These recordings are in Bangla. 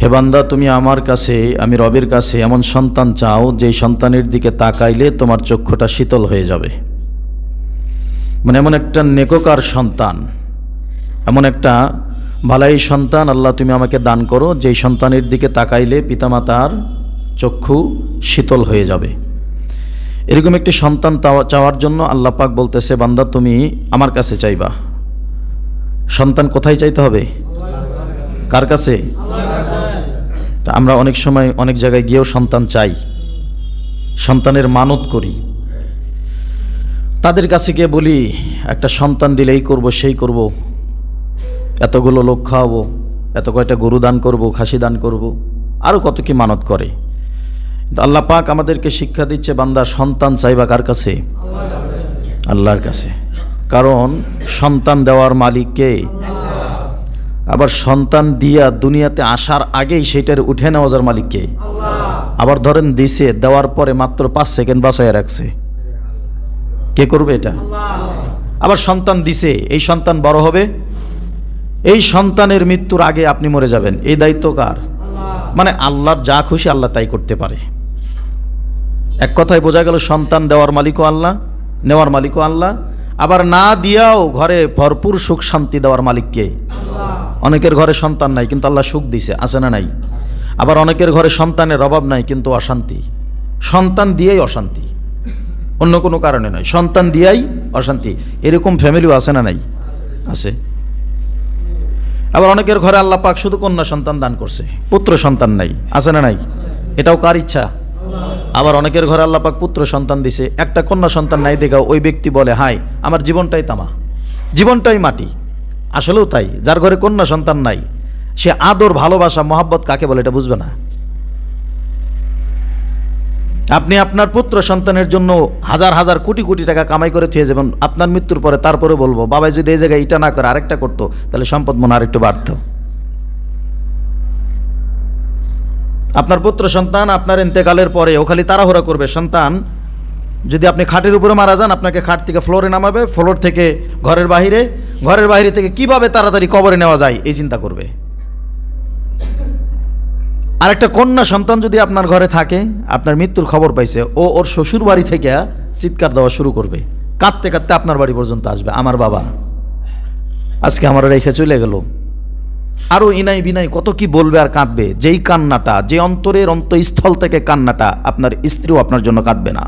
হে বান্দা, তুমি আমার কাছে, আমি রবের কাছে এমন সন্তান চাও যেই সন্তানের দিকে তাকাইলে তোমার চক্ষুটা শীতল হয়ে যাবে। মানে এমন একটা নেককার সন্তান, এমন একটা ভালাই সন্তান আল্লাহ তুমি আমাকে দান করো যেই সন্তানের দিকে তাকাইলে পিতামাতার চক্ষু শীতল হয়ে যাবে। এরকম একটি সন্তান চাওয়ার জন্য আল্লাহ পাক বলতেছে, বান্দা তুমি আমার কাছে চাইবা। সন্তান কোথায় চাইতে হবে? কার কাছে? তা আমরা অনেক সময় অনেক জায়গায় গিয়েও সন্তান চাই, সন্তানের মানত করি। তাদের কাছে গিয়ে বলি একটা সন্তান দিলে এই করবো সেই করব, এতগুলো লোক খাওয়াবো, এত কয়টা গরু দান করব, খাসি দান করব, আরও কত কি মানত করে। আল্লাহ পাক আমাদেরকে শিক্ষা দিচ্ছে, বান্দা সন্তান চাইবা কার কাছে? আল্লাহর কাছে। কারণ সন্তান দেওয়ার মালিক কে? আবার সন্তান দিয়া দুনিয়াতে আসার আগেই সেটার উঠে নেওয়া যাওয়ার মালিক কে? আবার ধরেন দিছে, দেওয়ার পরে মাত্র 5 সেকেন্ড বাঁচায় রাখছে, কে করবে এটা? আবার সন্তান দিছে, এই সন্তান বড় হবে, এই সন্তানের মৃত্যুর আগে আপনি মরে যাবেন, এই দায়িত্ব কার? মানে আল্লাহর যা খুশি আল্লাহ তাই করতে পারে। এক কথায় বোঝা গেল সন্তান দেওয়ার মালিকও আল্লাহ, নেওয়ার মালিকও আল্লাহ, আবার না দিয়াও ঘরে ভরপুর সুখ শান্তি দেওয়ার মালিক কে? অনেকের ঘরে সন্তান নাই কিন্তু আল্লাহ সুখ দিছে, আছে না নাই? আবার অনেকের ঘরে সন্তানের অভাব নাই কিন্তু অশান্তি। সন্তান দিয়েই অশান্তি, অন্য কোনো কারণে নয়, সন্তান দিয়েই অশান্তি। এরকম ফ্যামিলিও আছে না নাই? আছে। আবার অনেকের ঘরে আল্লাহ পাক শুধু কন্যা সন্তান দান করছে, পুত্র সন্তান নাই, আছে না নাই? এটাও কার ইচ্ছা? আবার অনেকের ঘরে আল্লাহ পাক পুত্র সন্তান দিছে, একটা কন্যা সন্তান নাই দেখা ওই ব্যক্তি বলে, হাই আমার জীবনটাই তামা, জীবনটাই মাটি। আসলেও তাই, যার ঘরে কন্যা সন্তান নাই সে আদর, ভালোবাসা, মহাব্বত কাকে বলে এটা বুঝবে না। আপনি আপনার পুত্র সন্তানের জন্য হাজার হাজার কোটি কোটি টাকা কামাই করে থুয়ে যাবেন, আপনার মৃত্যুর পরে তারপরে বলবো, বাবাই যদি এই জায়গায় এটা না করে আরেকটা করতো তাহলে সম্পদ মনে আরেকটু বাড়ত। আপনার পুত্র সন্তান আপনার ইন্তেকালের পরে ও খালি তাড়াহুড়া করবে, সন্তান যদি আপনি খাটের উপরে মারা যান আপনাকে খাট থেকে ফ্লোরে নামাবে, ফ্লোর থেকে ঘরের বাহিরে, ঘরের বাহিরে থেকে কিভাবে তাড়াতাড়ি কবরে নেওয়া যায় এই চিন্তা করবে। আর একটা কন্যা সন্তান যদি আপনার ঘরে থাকে, আপনার মৃত্যুর খবর পাইছে, ও ওর শ্বশুর বাড়ি থেকে চিৎকার দেওয়া শুরু করবে, কাঁদতে কাঁদতে আপনার বাড়ি পর্যন্ত আসবে, আমার বাবা আজকে আমার রেখে চলে গেল। আরও ইনাই বিনাই কত কি বলবে আর কাঁদবে। যেই কান্নাটা, যে অন্তরের অন্তঃস্থল থেকে কান্নাটা, আপনার স্ত্রীও আপনার জন্য কাঁদবে না,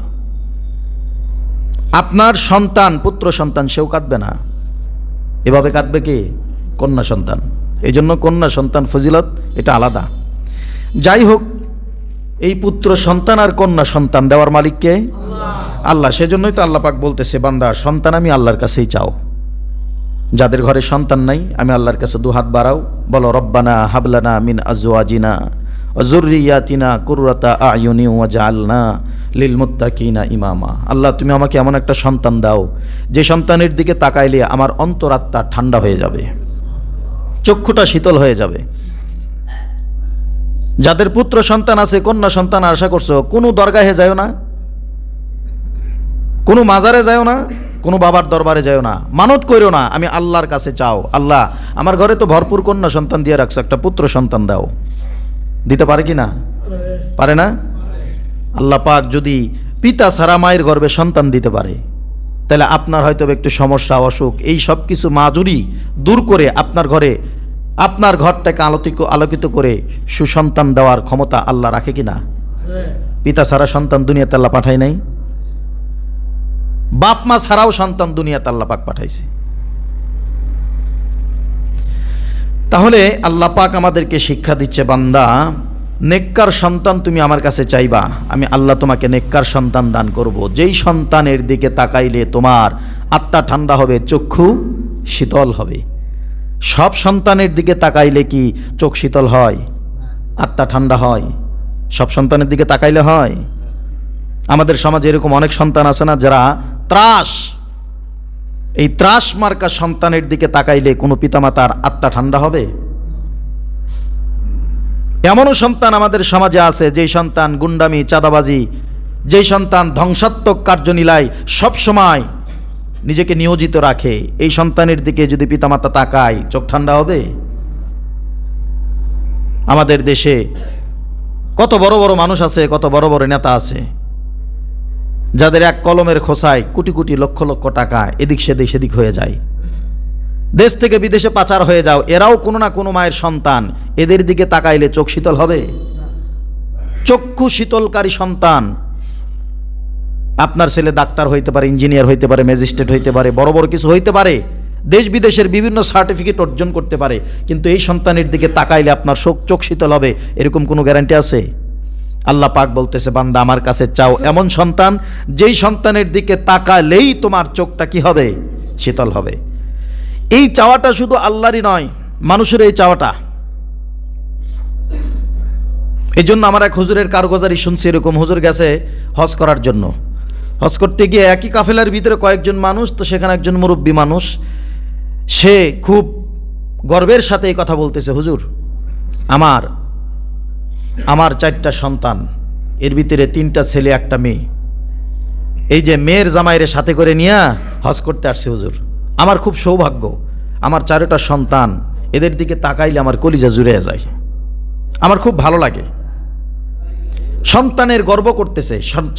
আপনার সন্তান, পুত্র সন্তান সেও কাঁদবে না। এভাবে কাঁদবে কি? কন্যা সন্তান। এই জন্য কন্যা সন্তান ফজিলত এটা আলাদা। যাই হোক, এই পুত্র সন্তান আর কন্যা সন্তান দেওয়ার মালিক কে? আল্লাহ। সেজন্যই তো আল্লাহ পাক বলতেছে, বান্দা সন্তান আমি আল্লাহর কাছেই চাও। যাদের ঘরে সন্তান নাই আমি আল্লাহর কাছে দুহাত বাড়াও, বলো রব্বানা হাবলানা মিন আজওয়াজিনা ওয়া যুররিয়াতিনা কুররাতা আয়ুনি ওয়াজআলনা লিল মুত্তাকিনা ইমামা। আল্লাহ তুমি আমাকে এমন একটা সন্তান দাও যে সন্তানের দিকে তাকাইলে আমার অন্তরাত্মা ঠান্ডা হয়ে যাবে, চক্ষুটা শীতল হয়ে যাবে। যাদের পুত্র সন্তান আছে, কন্যা সন্তান আশা করছো, কোনো দরগাহে যাও না, কোনো মাজারে যাও না, কোনো বাবার দরবারে যাও না, মানত করো না, আমি আল্লাহর কাছে চাও, আল্লাহ আমার ঘরে তো ভরপুর কন্যা সন্তান দিয়ে রাখছো, একটা পুত্র সন্তান দাও। দিতে পারে কি না? পারে না? আল্লাহ পাক যদি পিতা ছাড়া মায়ের গর্ভে সন্তান দিতে পারে, তাহলে আপনার হয়তো একটু সমস্যা, অসুখ, এই সব কিছু মাজুরি দূর করে আপনার ঘরে, আপনার ঘরটাকে আলোকিত করে সুসন্তান দেওয়ার ক্ষমতা আল্লাহ রাখে কি না? পিতা ছাড়া সন্তান দুনিয়াতে আল্লাহ পাঠায় নাই, বাপ মা ছাড়াও সন্তান দুনিয়াতে আল্লাহ পাক পাঠাইছে। তাহলে আল্লাহ পাক আমাদেরকে শিক্ষা দিচ্ছে, বান্দা নেককার সন্তান তুমি আমার কাছে চাইবা, আমি আল্লাহ তোমাকে নেককার সন্তান দান করব, যেই সন্তানের দিকে তাকাইলে তোমার আত্মা ঠান্ডা হবে, চক্ষু শীতল হবে। সব সন্তানের দিকে তাকাইলে কি চোখ শীতল হয়, আত্মা ঠান্ডা হয়? সব সন্তানের দিকে তাকাইলে হয়? আমাদের সমাজে এরকম অনেক সন্তান আছে না যারা ত্রাস, এই ত্রাস মার্কা সন্তানের দিকে তাকাইলে কোনো পিতামাতার আত্মা ঠান্ডা হবে? এমনও সন্তান আমাদের সমাজে আছে যেই সন্তান গুন্ডামি, চাঁদাবাজি, যেই সন্তান ধ্বংসাত্মক কার্যনীলায় সবসময় নিজেকে নিয়োজিত রাখে, এই সন্তানের দিকে যদি পিতামাতা তাকায় চোখ ঠান্ডা হবে? আমাদের দেশে কত বড় বড় মানুষ আছে, কত বড় বড় নেতা আছে, যাদের এক কলমের খোসায় কোটি কোটি লক্ষ লক্ষ টাকা এদিক সেদিক হয়ে যায়, দেশ থেকে বিদেশে পাচার হয়ে যাও, এরাও কোনো না কোনো মায়ের সন্তান। এদের দিকে তাকাইলে চোখ শীতল হবে? চক্ষু শীতলকারী সন্তান। আপনার ছেলে ডাক্তার হইতে পারে, ইঞ্জিনিয়ার হইতে পারে, ম্যাজিস্ট্রেট হইতে পারে, বড় বড় কিছু হইতে পারে, দেশ বিদেশের বিভিন্ন সার্টিফিকেট অর্জন করতে পারে, কিন্তু এই সন্তানের দিকে তাকাইলে আপনার চোখ শীতল হবে এরকম কোনো গ্যারান্টি আছে? আল্লাহ পাক বলতেছে, বান্দা আমার কাছে চাও এমন সন্তান যেই সন্তানের দিকে তাকালেই তোমার চোখটা কি হবে? শীতল হবে। এই চাওয়াটা শুধু আল্লাহরই নয়, মানুষের এই চাওয়াটা। এই জন্য আমার এক হুজুরের কারগুজারি শুনছি, এরকম হুজুর গেছে হজ করার জন্য। হজ করতে গিয়ে একই কাফেলার ভিতরে কয়েকজন মানুষ, তো সেখানে একজন মুরব্বী মানুষ, সে খুব গর্বের সাথে এই কথা বলতেছে, হুজুর আমার 4টা সন্তান, এর ভিতরে 3টা ছেলে 1টা মেয়ে। এই যে মেয়ের জামাইরে সাথে করে নিয়ে হজ করতে আসছে হুজুর, আমার খুব সৌভাগ্য, আমার 4টা সন্তান, এদের দিকে তাকাইলে আমার কলিজা জুড়ে যায়, আমার খুব ভালো লাগে। সন্তানের গর্ব করতেছে,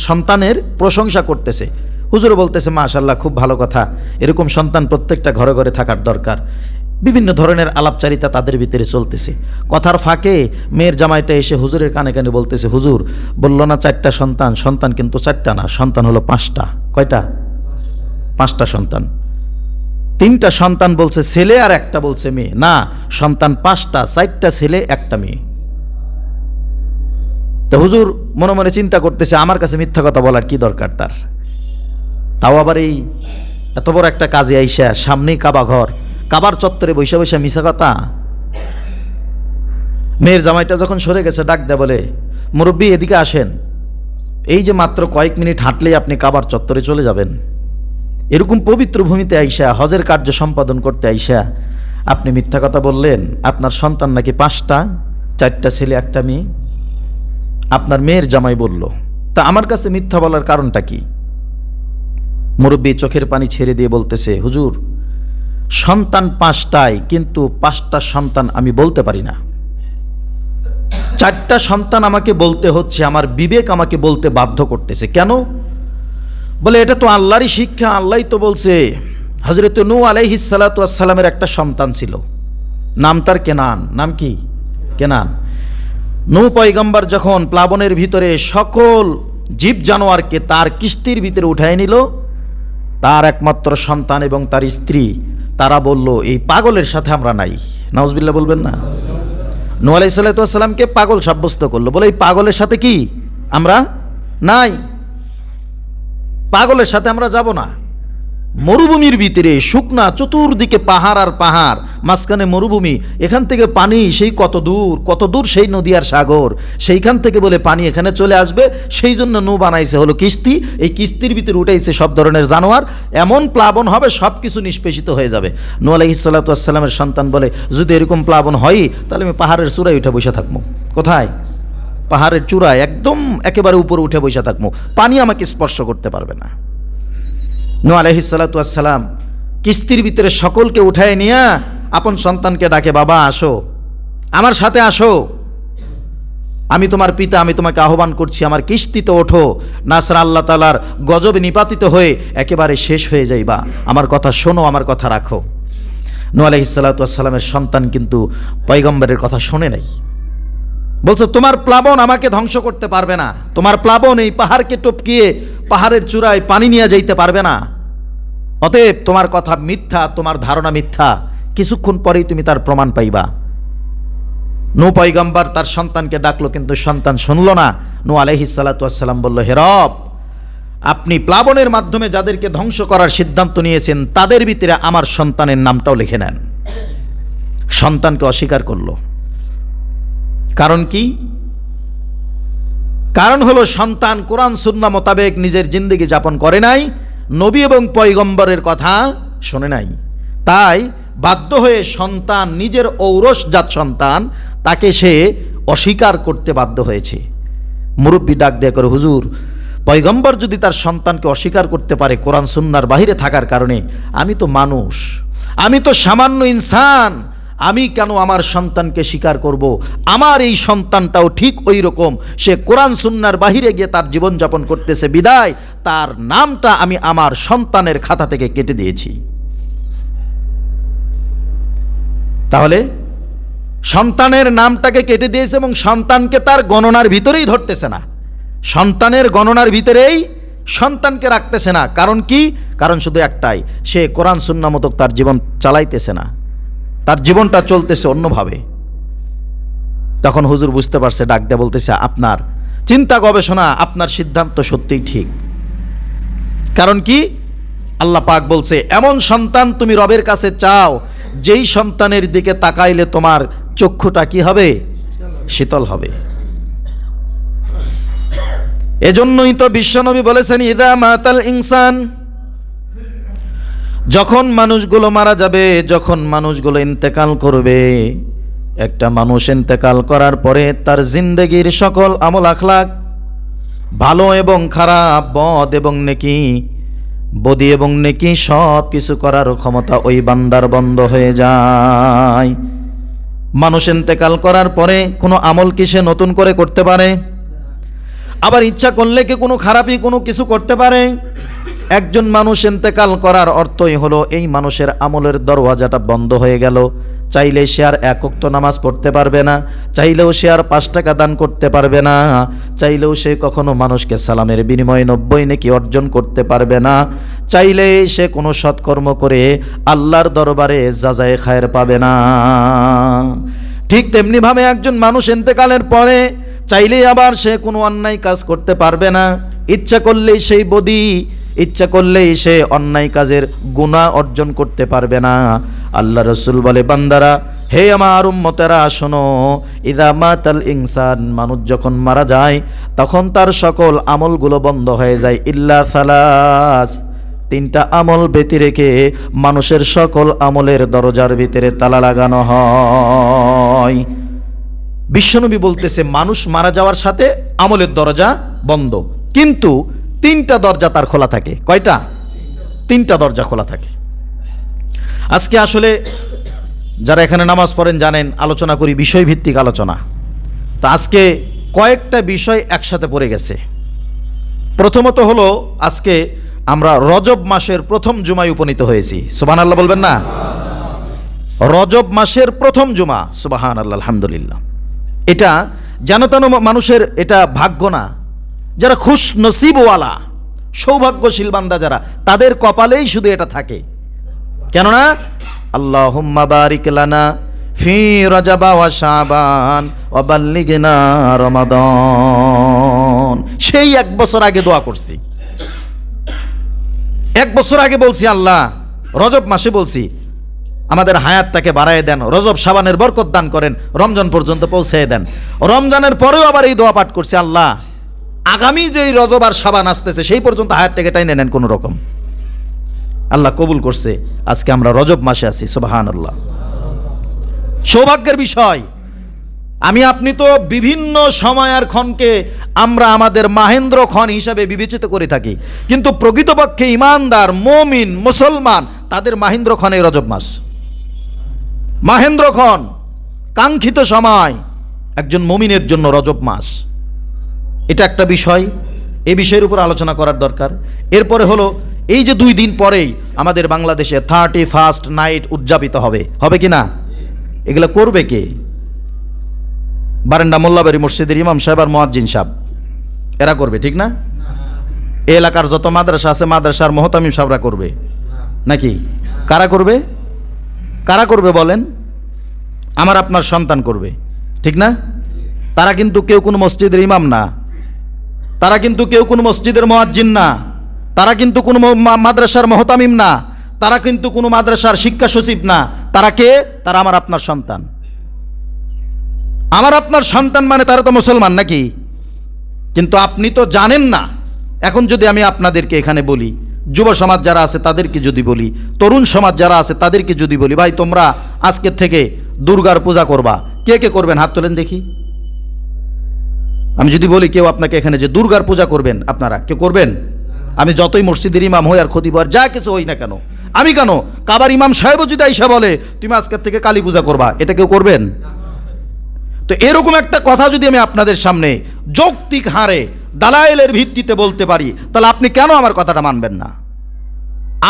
সন্তানের প্রশংসা করতেছে। হুজুর বলতেছে, মাশাআল্লাহ, খুব ভালো কথা, এরকম সন্তান প্রত্যেকটা ঘরে ঘরে থাকার দরকার। বিভিন্ন ধরনের আলাপচারিতা তাদের ভিতরে চলতেছে। কথার ফাঁকে মেয়ের জামাইটা এসে হুজুরের কানে কানে বলতেছে, হুজুর বলল না 4টা সন্তান, সন্তান কিন্তু 4টা না, সন্তান হলো 5টা। কয়টা? 5টা সন্তান। 3টা সন্তান বলছে ছেলে আর 1টা বলছে মেয়ে। না, সন্তান 5টা, 4টা ছেলে 1টা মেয়ে। তো হুজুর মনে মনে চিন্তা করতেছে, আমার কাছে মিথ্যা কথা বলার কি দরকার তার, তাও আবার এই এত বড় একটা কাজে আইসা, সামনেই কাবা ঘর, কাবার চত্বরে বৈশা বৈশা মিশা কথা। মেয়ের জামাইটা যখন সরে গেছে, ডাক দেয় বলে, মুরব্বী এদিকে আসেন, এই যে মাত্র কয়েক মিনিট হাঁটলেই আপনি কাবার চত্বরে চলে যাবেন, এরকম পবিত্র ভূমিতে আইসা, হজের কার্য সম্পাদন করতে আইসা আপনি মিথ্যা কথা বললেন, আপনার সন্তান নাকি 5টা, 4টা ছেলে 1টা মেয়ে। আপনার মেয়ের জামাই বলল, তা আমার কাছে মিথ্যা বলার কারণটা কি? মুরব্বী চোখের পানি ছেড়ে দিয়ে বলতেছে, হুজুর সন্তান 5টাই, কিন্তু 5টা সন্তান আমি বলতে পারি না, 4টা সন্তান আমাকে বলতে হচ্ছে, আমার বিবেক আমাকে বলতে বাধ্য করতেছে। কেন? বলে, এটা তো আল্লাহরই শিক্ষা, আল্লাহই তো বলছে। হযরত নূহ আলাইহিস সালাতু ওয়াস সালামের একটা সন্তান ছিল, নাম তার কেনান। নাম কি? কেনান। নূহ পয়গম্বর যখন প্লাবনের ভিতরে সকল জীব জানোয়ারকে তার কিস্তির ভিতরে উঠায় নিল, তার একমাত্র সন্তান এবং তার স্ত্রী, তারা বলল, এই পাগলের সাথে আমরা নাই। নাউজুবিল্লাহ বলবেন না? নূহ আলাইহিস সালাতু ওয়াস সালামকে পাগল সাব্যস্ত করলো, বলে এই পাগলের সাথে কি আমরা নাই, পাগলের সাথে আমরা যাব না। মরুভূমির ভিতরে শুকনা, চতুর্দিকে পাহাড় আর পাহাড়, মাঝখানে মরুভূমি, এখান থেকে পানি সেই কত দূর সেই নদী আর সাগর, সেইখান থেকে বলে পানি এখানে চলে আসবে, সেই জন্য নূহ বানাইছে হলো কিস্তি, এই কিস্তির ভিতরে উঠাইছে সব ধরনের জানোয়ার, এমন প্লাবন হবে সব কিছু নিষ্পেষিত হয়ে যাবে। নূহ আলাইহিস সালাতু ওয়াস সালামের সন্তান বলে, যদি এরকম প্লাবন হয় তাহলে আমি পাহাড়ের চূড়ায় উঠে বসে থাকবো। কোথায়? পাহাড়ের চূড়ায়, একদম একেবারে উপরে উঠে বসে থাকবো, পানি আমাকে স্পর্শ করতে পারবে না। নূহ আলাইহিস সালাতু ওয়াস সালাম কিস্তির ভিতরে সকলকে উঠায় নিয়ে আপন সন্তানকে ডাকে, বাবা আসো, আমার সাথে আসো, আমি তোমার পিতা, আমি তোমাকে আহ্বান করছি, আমার কিস্তিতে ওঠো, নাসর আল্লাহ তাআলার গজবে নিপাতিত হয়ে একেবারে শেষ হয়ে যাইবা, আমার কথা শোনো, আমার কথা রাখো। নূহ আলাইহিস সালাতু ওয়াস সালামের সন্তান কিন্তু পয়গম্বরের কথা শোনে নাই, বলছো তোমার প্লাবন আমাকে ধ্বংস করতে পারবে না, তোমার প্লাবন এই পাহাড়কে টপকিয়ে পাহাড়ের চূড়ায় পানি নিয়ে যাইতে পারবে না, অতএব তোমার কথা মিথ্যা, তোমার ধারণা মিথ্যা, কিছুক্ষণ পরেই তুমি তার প্রমাণ পাইবা। নূহ পয়গম্বর তার সন্তানকে ডাকলো, কিন্তু সন্তান শুনল না। নূহ আলাইহিস সালাতু ওয়াস সালাম বলল, হে রব, আপনি প্লাবনের মাধ্যমে যাদেরকে ধ্বংস করার সিদ্ধান্ত নিয়েছেন তাদের ভিতরে আমার সন্তানের নামটাও লিখে নেন। সন্তানকে অস্বীকার করলো। কারণ কি? কারণ হলো সন্তান কোরআন সুন্নাহ মোতাবেক নিজের জিন্দেগি যাপন করে নাই, নবী এবং পয়গম্বরের কথা শোনে নাই, তাই বাধ্য হয়ে সন্তান, নিজের ঔরসজাত সন্তান, তাকে সে অস্বীকার করতে বাধ্য হয়েছে। মুরব্বী ডাক দিয়ে করে, হুজুর পয়গম্বর যদি তার সন্তানকে অস্বীকার করতে পারে কোরআন সুন্নাহর বাহিরে থাকার কারণে, আমি তো মানুষ, আমি তো সামান্য ইনসান, আমি কেন আমার সন্তানকে স্বীকার করব? আমার এই সন্তানটাও ঠিক ওই রকম, সে কোরআন সুন্নাহর বাহিরে গিয়ে তার জীবনযাপন করতেছে, বিদায় তার নামটা আমি আমার সন্তানের খাতা থেকে কেটে দিয়েছি। তাহলে সন্তানের নামটাকে কেটে দিয়েছে এবং সন্তানকে তার গণনার ভিতরেই ধরতেছে না, সন্তানের গণনার ভিতরেই সন্তানকে রাখতেছে না। কারণ কি? কারণ শুধু একটাই, সে কোরআন সুন্নাহ মতো তার জীবন চালাইতেছে না, তার জীবনটা চলতেছে অন্যভাবে। তখন হুজুর বুঝতে পারছে, ডাক দিয়ে বলতেছে, আপনার চিন্তা গবেষণা, আপনার সিদ্ধান্ত সত্যিই ঠিক। কারণ কি? আল্লাহ পাক বলছে, এমন সন্তান তুমি রবের কাছে চাও যেই সন্তানের দিকে তাকাইলে তোমার চক্ষুটা কি হবে? শীতল হবে। এজন্যই তো বিশ্বনবী বলেছেন, ইদা মাতাল ইনসান, যখন মানুষগুলো মারা যাবে, যখন মানুষগুলো ইন্তেকাল করবে, একটা মানুষ ইন্তেকাল করার পরে তার জিন্দেগির সকল আমল আখলাক, ভালো এবং খারাপ, বদ এবং নেকি, বদি এবং নেকি, সব কিছু করার ক্ষমতা ওই বান্দার বন্ধ হয়ে যায়। মানুষ ইন্তেকাল করার পরে কোনো আমল কি সে নতুন করে করতে পারে? আবার ইচ্ছা করলে কি কোনো খারাপই কোনো কিছু করতে পারে? একজন মানুষ ইন্তেকাল করার অর্থই হলো এই মানুষের আমলের দরওয়াজাটা বন্ধ হয়ে গেল। চাইলে সে আর এক ওয়াক্ত নামাজ পড়তে পারবে না, চাইলেও সে আর 5 টাকা দান করতে পারবে না, চাইলেও সে কখনো মানুষকে সালামের বিনিময়ে 90 নেকি অর্জন করতে পারবে না, চাইলে সে কোনো সৎকর্ম করে আল্লাহর দরবারে জাযায়ে খায়ের পাবে না। ঠিক তেমনিভাবে একজন মানুষ ইন্তেকালের পরে চাইলেই আবার সে কোনো অন্যায় কাজ করতে পারবে না। ইচ্ছা করলেই সেই বদি, ইচ্ছা করলেই সে অন্যায় কাজের গুনাহ অর্জন করতে পারবে না। আল্লাহ রসুল বলে, বান্দারা, হে আমার উম্মতেরা শোনো, ইদা মাতাল ইনসান, মানুষ যখন মারা যায় তখন তার সকল আমলগুলো বন্ধ হয়ে যায়, ইল্লা সালাস, 3টা আমল ব্যতি রেখে মানুষের সকল আমলের দরজার ভিতরে তালা লাগানো হয়। বিশ্বনবী বলতেছে, মানুষ মারা যাওয়ার সাথে আমলের দরজা বন্ধ, কিন্তু 3টা দরজা তার খোলা থাকে। কয়টা? 3টা দরজা খোলা থাকে। আজকে আসলে যারা এখানে নামাজ পড়েন জানেন, আলোচনা করি বিষয়ভিত্তিক আলোচনা। তো আজকে কয়েকটা বিষয় একসাথে পড়ে গেছে। প্রথমত হলো, আজকে আমরা রজব মাসের প্রথম জুমায় উপনীত হয়েছি। সুবহানাল্লাহ বলবেন না? রজব মাসের প্রথম জুমা, সুবহানাল্লাহ, আলহামদুলিল্লাহ। এটা যেন তেন মানুষের এটা ভাগ্য না। যারা খুশ নসিবওয়ালা, সৌভাগ্যশীল বান্দা যারা, তাদের কপালেই শুধু এটা থাকে। কেননা আল্লাহুম্মা বারিক লানা ফি রজব ওয়া শাবান ওয়া বাল্লিগনা রমাদান, সেই 1 বছর আগে দোয়া করছি। 1 বছর আগে বলছি, আল্লাহ রজব মাসে বলছি আমাদের হায়াতটাকে বাড়ায় দেন, রজব শাবানের বরকত দান করেন, রমজান পর্যন্ত পৌঁছে দেন। রমজানের পরেও আবার এই দোয়া পাঠ করছি, আল্লাহ আগামী যেই রজব আর শাবান আসতেছে সেই পর্যন্ত হায়াতটাকে টাইনে নেন কোনো রকম। আল্লাহ কবুল করছে, আজকে আমরা রজব মাসে আছি। সুবহানাল্লাহ, সৌভাগ্যের বিষয়। আমি আপনি তো বিভিন্ন সময় আর ক্ষণকে আমরা আমাদের মাহেন্দ্র ক্ষণ হিসাবে বিবেচিত করে থাকি, কিন্তু প্রকৃতপক্ষে ইমানদার মুমিন মুসলমান তাদের মাহেন্দ্র ক্ষণ এই রজব মাস। মাহেন্দ্র ক্ষণ, কাঙ্ক্ষিত সময় একজন মুমিনের জন্য রজব মাস। এটা একটা বিষয়, এই বিষয়ের উপর আলোচনা করার দরকার। এরপরে হলো, এই যে 2 দিন পরেই আমাদের বাংলাদেশে 31st নাইট উদযাপিত হবে, হবে কি না? এগুলো করবে কে? বারেন্ডা মোল্লাবাড়ি মসজিদের ইমাম সাহেব আর মুয়াজ্জিন সাহেব, এরা করবে, ঠিক না? এই এলাকার যত মাদ্রাসা আছে মাদ্রাসার মুহতামিম সাহেবরা করবে নাকি? কারা করবে? কারা করবে বলেন? আমার আপনার সন্তান করবে, ঠিক না? তারা কিন্তু কেউ কোনো মসজিদের ইমাম না, তারা কিন্তু কেউ কোনো মসজিদের মুয়াজ্জিন না, তারা কিন্তু কোনো মাদ্রাসার মুহতামিম না, তারা কিন্তু কোনো মাদ্রাসার শিক্ষা সচিব না। তারা কে? তারা আমার আপনার সন্তান। আমার আপনার সন্তান মানে তারা তো মুসলমান নাকি? কিন্তু আপনি তো জানেন না। এখন যদি আমি আপনাদেরকে এখানে বলি, যুব সমাজ যারা আছে তাদেরকে যদি বলি, তরুণ সমাজ যারা আছে তাদেরকে যদি বলি, ভাই তোমরা আজকের থেকে দুর্গার পূজা করবা, কে কে করবেন হাত তোলেন দেখি। আমি যদি বলি কেউ আপনাকে এখানে যে দুর্গার পূজা করবেন, আপনারা কেউ করবেন? আমি যতই মসজিদের ইমাম হই আর খতিব আর যা কিছু হই না কেন, আমি কেন? কাবার ইমাম সাহেবও যদি আইসা বলে তুমি আজকের থেকে কালী পূজা করবা, এটা কেউ করবেন? তো এরকম একটা কথা যদি আমি আপনাদের সামনে যৌক্তিক হারে দালাইলের ভিত্তিতে বলতে পারি, তাহলে আপনি কেন আমার কথাটা মানবেন না?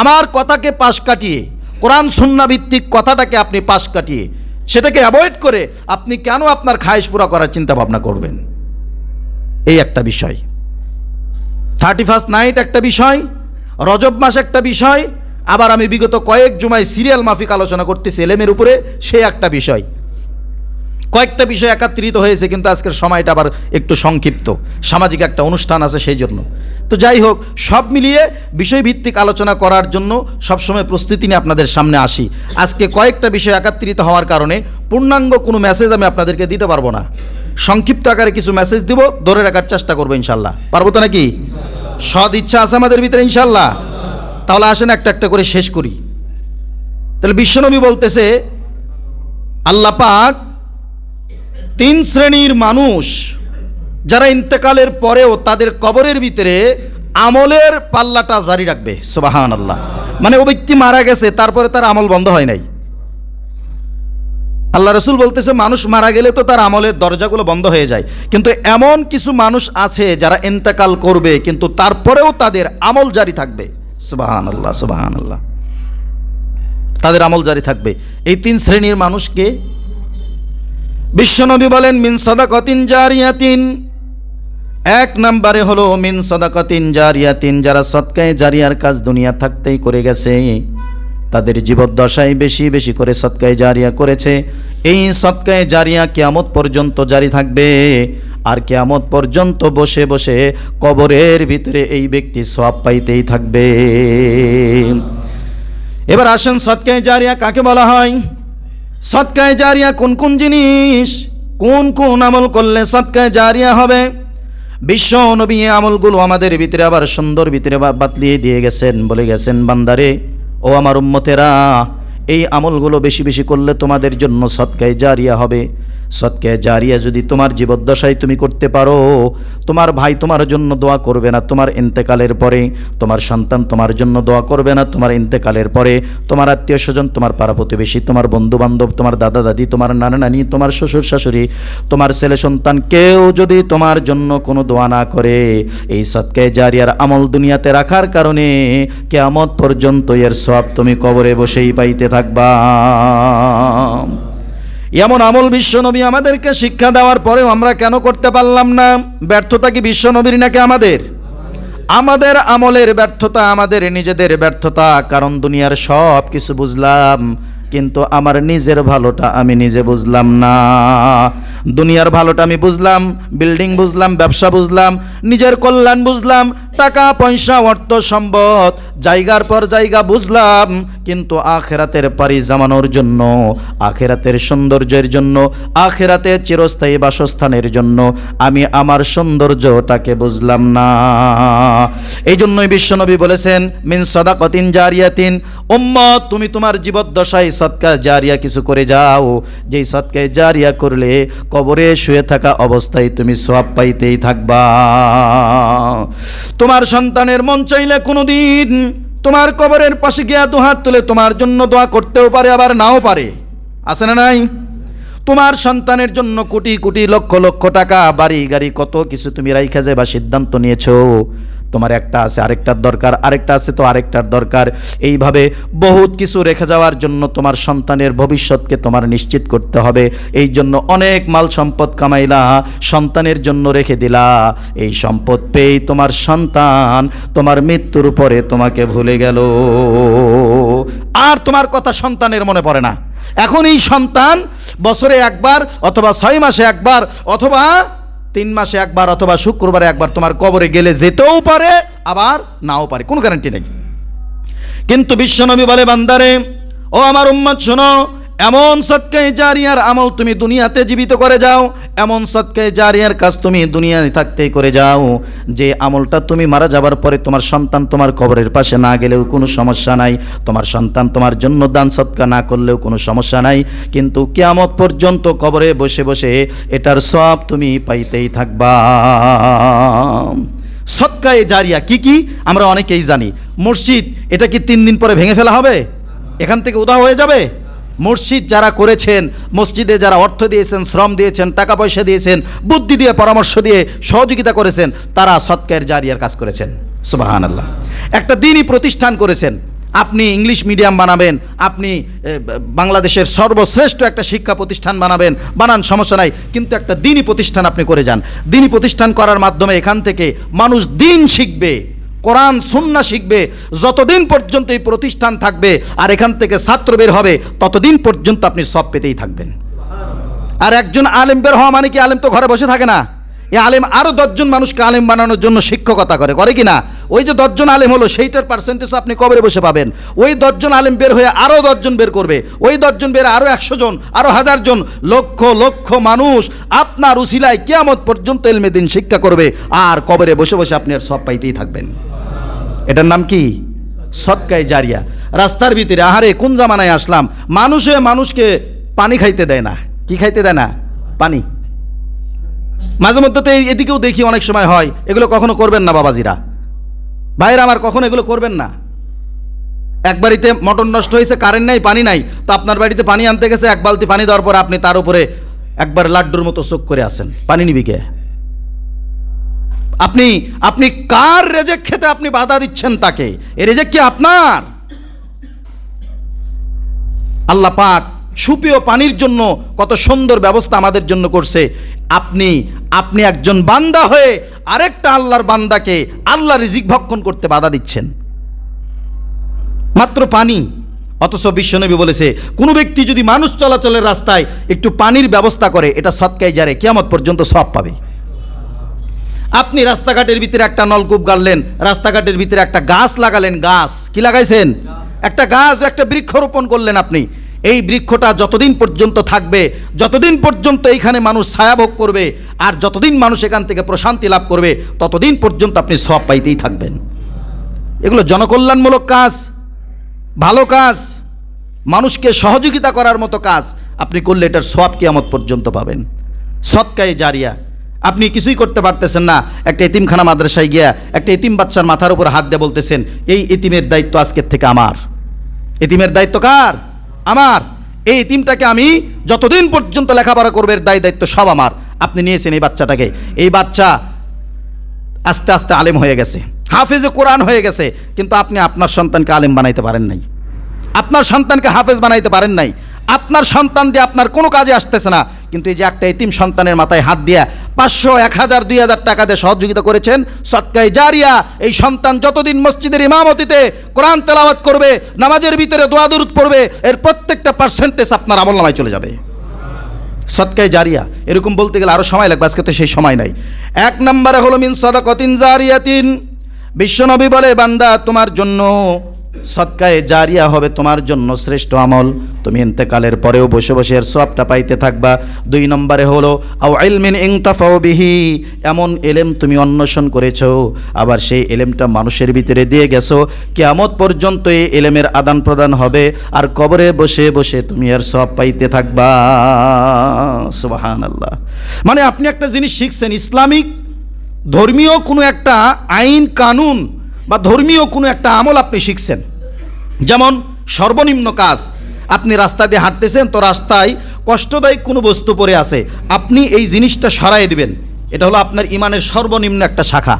আমার কথাকে পাশ কাটিয়ে, কোরআন সুন্নাহ ভিত্তিক কথাটাকে আপনি পাশ কাটিয়ে সেটাকে অ্যাভয়েড করে আপনি কেন আপনার খায়েশ পুরা করার চিন্তা ভাবনা করবেন? এই একটা বিষয়। 31st নাইট একটা বিষয়, রজব মাস একটা বিষয়, আবার আমি বিগত কয়েক জুমায় সিরিয়াল মাফিক আলোচনা করতেছি এলেমের উপরে, সে একটা বিষয়। কয়েকটা বিষয় একাত্রিত হয়েছে, কিন্তু আজকের সময়টা আবার একটু সংক্ষিপ্ত, সামাজিক একটা অনুষ্ঠান আছে সেই জন্য। তো যাই হোক, সব মিলিয়ে বিষয়ভিত্তিক আলোচনা করার জন্য সবসময় প্রস্তুতি নিয়ে আপনাদের সামনে আসি। আজকে কয়েকটা বিষয় একাত্রিত হওয়ার কারণে পূর্ণাঙ্গ কোনো মেসেজ আমি আপনাদেরকে দিতে পারবো না, সংক্ষিপ্ত আকারে কিছু মেসেজ দিব, ধরে রাখার চেষ্টা করবো ইনশাল্লাহ। পারবো তো নাকি? সদ ইচ্ছা আছে আমাদের ভিতরে ইনশাল্লাহ। তাহলে আসেন একটা একটা করে শেষ করি। তাহলে বিশ্বনবী বলতেছে আল্লাহ পাক 3 শ্রেণীর মানুষ যারা ইন্তেকালের পরেও তাদের কবরের ভিতরে আমলের পাল্লাটা জারি রাখবে। সুবহানাল্লাহ। মানে ও ব্যক্তি মারা গেছে, তারপরে তার আমল বন্ধ হয় নাই। আল্লাহ রসুল বলতেছে মানুষ মারা গেলে তো তার আমলের দরজাগুলো বন্ধ হয়ে যায়, কিন্তু এমন কিছু মানুষ আছে যারা ইন্তেকাল করবে কিন্তু তারপরেও তাদের আমল জারি থাকবে। সুবহানাল্লাহ, সুবহানাল্লাহ। তাদের আমল জারি থাকবে। এই 3 শ্রেণীর মানুষকে বিশ্বনবী বলেন মিন সাদাকাতিন জারিয়াতিন। 1 নম্বরে হলো মিন সাদাকাতিন জারিয়াতিন, যারা সদকায়ে জারিয়ার কাজ দুনিয়া থাকতেই করে গেছে, তাদের জীবদ্দশায় বেশি বেশি করে সদকায়ে জারিয়া করেছে। এই সদকায়ে জারিয়া কিয়ামত পর্যন্ত জারি থাকবে, আর কিয়ামত পর্যন্ত বসে বসে কবরের ভিতরে এই ব্যক্তি সওয়াব পাইতেই থাকবে। এবার আসেন সদকায়ে জারিয়া কাকে বলা হয়? সদকায়ে জারিয়া কোন কোন জিনিস, কোন কোন আমল করলে সদকায়ে জারিয়া হবে? বিশ্ব নবী আমলগুলো আমাদের ভিতরে আবার সুন্দর ভিতরে বাতলিয়ে দিয়ে গেছেন, বলে গেছেন বান্দারে ও আমার উম্মতেরা, এই আমলগুলো বেশি বেশি করলে তোমাদের জন্য সদকায়ে জারিয়া হবে। সদকায়ে জারিয়া যদি তোমার জীবদ্দশায় তুমি করতে পারো, তোমার ভাই তোমার জন্য দোয়া করবে না তোমার ইন্তেকালের পরে, তোমার সন্তান তোমার জন্য দোয়া করবে না তোমার ইন্তেকালের পরে, তোমার আত্মীয় স্বজন, তোমার পাড়া প্রতিবেশী, তোমার বন্ধু বান্ধব, তোমার দাদা দাদি, তোমার নানা নানি, তোমার শ্বশুর শাশুড়ি, তোমার ছেলে সন্তান, কেউ যদি তোমার জন্য কোনো দোয়া না করে, এই সদকায়ে জারিয়ার আমল দুনিয়াতে রাখার কারণে কিয়ামত পর্যন্ত এর সওয়াব তুমি কবরে বসেই পাইতে থাকবা। এমন আমল বিশ্বনবী আমাদেরকে শিক্ষা দেওয়ার পরেও আমরা কেন করতে পারলাম না? ব্যর্থতা কি বিশ্বনবীর নাকি আমাদের? আমাদের আমলের ব্যর্থতা, আমাদের নিজেদের ব্যর্থতা। কারণ দুনিয়ার সব কিছু বুঝলাম, কিন্তু আমার নিজের ভালোটা আমি নিজে বুঝলাম না। দুনিয়ার ভালোটা আমি বুঝলাম, বিল্ডিং বুঝলাম, ব্যবসা বুঝলাম, নিজের কল্যাণ বুঝলাম, টাকা পয়সা অর্থ সম্পদ জায়গার পর জায়গা বুঝলাম, কিন্তু আখেরাতের পাড়ি জমানোর জন্য, আখেরাতের সৌন্দর্যের জন্য, আখেরাতের চিরস্থায়ী বাসস্থানের জন্য আমি আমার সৌন্দর্যটাকে বুঝলাম না। এই জন্যই বিশ্বনবী বলেছেন মিন সাদাকাতিন জারিয়াতিন, উম্মত তুমি তোমার জীবদ্দশায় সদকা জারিয়া কিছু করে যাও, যেই সদকায়ে জারিয়া করলে কবরে শুয়ে থাকা অবস্থায় তুমি সওয়াব পাইতেই থাকবা। তোমার সন্তানের মন চাইলে কোনোদিন তোমার কবরের পাশে গিয়ে দুহাত তুলে তোমার জন্য দোয়া করতেও পারে, আবার নাও পারে। আছে না নাই? তোমার সন্তানের জন্য কোটি কোটি লক্ষ লক্ষ টাকা, বাড়ি গাড়ি, কত কিছু তুমি রাইখা যাবা সিদ্ধান্ত নিয়েছো। তোমার একটা আছে আরেকটার দরকার, আরেকটা আছে তো আরেকটার দরকার, এইভাবে বহুত কিছু রেখে যাওয়ার জন্য তোমার সন্তানের ভবিষ্যৎকে তোমার নিশ্চিত করতে হবে। এই জন্য অনেক মাল সম্পদ কামাইলা, সন্তানের জন্য রেখে দিলা। এই সম্পদ পেয়েই তোমার সন্তান তোমার মৃত্যুর পরে তোমাকে ভুলে গেল, আর তোমার কথা সন্তানের মনে পড়ে না। এখন এই সন্তান বছরে একবার অথবা 6 মাসে একবার অথবা 3 মাসে একবার অথবা শুক্রবারে একবার তোমার কবরে গেলে যেতেও পারে, আবার নাও পারে, কোনো গ্যারান্টি নেই। কিন্তু বিশ্বনবী বলে বান্দারে ও আমার উম্মত শোনো, এমন সদকায়ে জারিয়ার আমল তুমি দুনিয়াতে জীবিত করে যাও, এমন সদকায়ে জারিয়ার কাজ তুমি দুনিয়ায় থাকতেই করে যাও, যে আমলটা তুমি মারা যাবার পরে তোমার সন্তান তোমার কবরের পাশে না গেলেও কোনো সমস্যা নাই, তোমার সন্তান তোমার জন্য দান সদকা না করলেও কোনো সমস্যা নাই, কিন্তু কিয়ামত পর্যন্ত কবরে বসে বসে এটার সওয়াব তুমি পাইতেই থাকবা। সদকায়ে জারিয়া কি কি আমরা অনেকেই জানি। মসজিদ, এটা কি 3 দিন পরে ভেঙে ফেলা হবে? এখান থেকে উধাও হয়ে যাবে? মসজিদ যারা করেছেন, মসজিদে যারা অর্থ দিয়েছেন, শ্রম দিয়েছেন, টাকা পয়সা দিয়েছেন, বুদ্ধি দিয়ে, পরামর্শ দিয়ে সহযোগিতা করেছেন, তারা সদকায়ে জারিয়ার কাজ করেছেন। সুবহানাল্লাহ। একটা দ্বীনি প্রতিষ্ঠান করেছেন, আপনি ইংলিশ মিডিয়াম বানাবেন, আপনি বাংলাদেশের সর্বশ্রেষ্ঠ একটা শিক্ষা প্রতিষ্ঠান বানান, সমস্যা নাই, কিন্তু একটা দ্বীনি প্রতিষ্ঠান আপনি করে যান। দ্বীনি প্রতিষ্ঠান করার মাধ্যমে এখান থেকে মানুষ দ্বীন শিখবে, কোরআন সুন্নাহ শিখবে। যতদিন পর্যন্ত এই প্রতিষ্ঠান থাকবে আর এখান থেকে ছাত্র বের হবে, ততদিন পর্যন্ত আপনি সব পেতেই থাকবেন। আর একজন আলেম বের হওয়া মানে কি আলেম তো ঘরে বসে থাকে না, এই আলেম আরও 10 জন মানুষকে আলেম বানানোর জন্য শিক্ষকতা করে কি না? ওই যে 10 জন আলেম হলো, সেইটার পার্সেন্টেজ আপনি কবরে বসে পাবেন। ওই 10 জন আলেম বের হয়ে আরও 10 জন বের করবে, ওই 10 জন বের আরও 100 জন, আরও 1000 জন, লক্ষ লক্ষ মানুষ আপনার উসিলায় কিয়ামত পর্যন্ত ইলমে দ্বীন শিক্ষা করবে, আর কবরে বসে বসে আপনি আর সব পাইতেই থাকবেন। এটার নাম কি? সদকায়ে জারিয়া। রাস্তার ভিতরে, আহারে কোন জামানায় আসলাম, মানুষকে পানি খাইতে দেয় না। কি খাইতে দেয় না? পানি। মাঝে মধ্যে তো এদিকেও দেখি অনেক সময় হয়, এগুলো কখনো করবেন না বাবাজিরা, ভাইরা আমার, কখনো এগুলো করবেন না। এক বাড়িতে মটর নষ্ট হয়েছে, কারেন্ট নাই, পানি নাই, তো আপনার বাড়িতে পানি আনতে গেছে, 1 বালতি পানি দেওয়ার পরে আপনি তার উপরে একবার লাড্ডুর মতো চোখ করে আসেন, পানি নিবি কে? আপনি কার রেজেক খেতে আপনি বাধা দিচ্ছেন তাকে? এ রেজেক কি আপনার? আল্লাহ পাক সুপেয় পানির জন্য কত সুন্দর ব্যবস্থা আমাদের জন্য করছে। আপনি একজন বান্দা হয়ে আরেকটা আল্লাহর বান্দাকে আল্লাহ রিজিক ভক্ষণ করতে বাধা দিচ্ছেন, মাত্র পানি। অথচ বিশ্বনবী বলেছে, কোনো ব্যক্তি যদি মানুষ চলাচলের রাস্তায় একটু পানির ব্যবস্থা করে, এটা সদকায়ে জারিয়া, কিয়ামত পর্যন্ত সব পাবে। আপনি রাস্তাঘাটের ভিতরে একটা নলকূপ গাড়লেন, রাস্তাঘাটের ভিতরে একটা গাছ লাগালেন, গাছ কি লাগাইছেন? একটা গাছ, একটা বৃক্ষরোপণ করলেন আপনি। এই বৃক্ষটা যতদিন পর্যন্ত থাকবে, যতদিন পর্যন্ত এইখানে মানুষ ছায়া ভোগ করবে, আর যতদিন মানুষ এখান থেকে প্রশান্তি লাভ করবে, ততদিন পর্যন্ত আপনি সওয়াব পাইতেই থাকবেন। এগুলো জনকল্যাণমূলক কাজ, ভালো কাজ, মানুষকে সহযোগিতা করার মতো কাজ আপনি করলে এটার সওয়াব কিয়ামত পর্যন্ত পাবেন। সদকায়ে জারিয়া। আপনি কিছুই করতে পারতেছেন না, একটা এতিমখানা মাদ্রাসায় গিয়া একটা এতিম বাচ্চার মাথার উপর হাত দিয়ে বলতেছেন, এই এতিমের দায়িত্ব আজকের থেকে আমার। এতিমের দায়িত্ব কার? আমার। এই এতিমটাকে আমি যতদিন পর্যন্ত লেখাপড়া করবে, এর দায়িত্ব সব আমার। আপনি নিয়েছেন এই বাচ্চাটাকে, এই বাচ্চা আস্তে আস্তে আলেম হয়ে গেছে, হাফেজে কোরআন হয়ে গেছে, কিন্তু আপনি আপনার সন্তানকে আলেম বানাইতে পারেন নাই, আপনার সন্তানকে হাফেজ বানাইতে পারেন নাই, আপনার সন্তান দিয়ে আপনার কোনো কাজে আসতেছে না। কিন্তু এই যে একটা এতিম সন্তানের মাথায় হাত দিয়া 500, 1000, 2000 টাকা দিয়ে সহযোগিতা করেছেন, সদকায়ে জারিয়া। এই সন্তান যতদিন মসজিদের ইমামতিতে কোরআন তেলাওয়াত করবে, নামাজের ভিতরে দোয়া দুরূদ পড়বে, এর প্রত্যেকটা পার্সেন্টেজ আপনার আমলনামায় চলে যাবে। সদকায়ে জারিয়া। এরকম বলতে গেলে আরও সময় লাগবে, আজকে তো সেই সময় নাই। 1 নম্বরে হলো মিন সাদাকাতিন জারিয়াতিন। বিশ্বনবী বলে, বান্দা তোমার জন্য সদকায়ে জারিয়া হবে তোমার জন্য শ্রেষ্ঠ আমল, তুমি ইন্তেকালের পরেও বসে বসে এর সওয়াবটা পাইতে থাকবা। 2 নম্বরে হলো আও ইলমিন ইনতাফাউ বিহি, এমন এলেম তুমি অন্বেষণ করেছো, আবার সেই এলেমটা মানুষের ভিতরে দিয়ে গেছো, কিয়ামত পর্যন্ত এই এলেমের আদান প্রদান হবে, আর কবরে বসে বসে তুমি এর সওয়াব পাইতে থাকবা। সুবহানাল্লাহ। মানে আপনি একটা জিনিস শিখছেন, ইসলামিক ধর্মীয় কোনো একটা আইন কানুন বা ধর্মীয় কোনো একটা আমল আপনি শিখছেন। যেমন সর্বনিম্ন কাজ, আপনি রাস্তা দিয়ে হাঁটতেছেন, তো রাস্তায় কষ্টদায়ক কোনো বস্তু পড়ে আছে, আপনি এই জিনিসটা সরাই দিবেন, এটা হলো আপনার ইমানের সর্বনিম্ন একটা শাখা।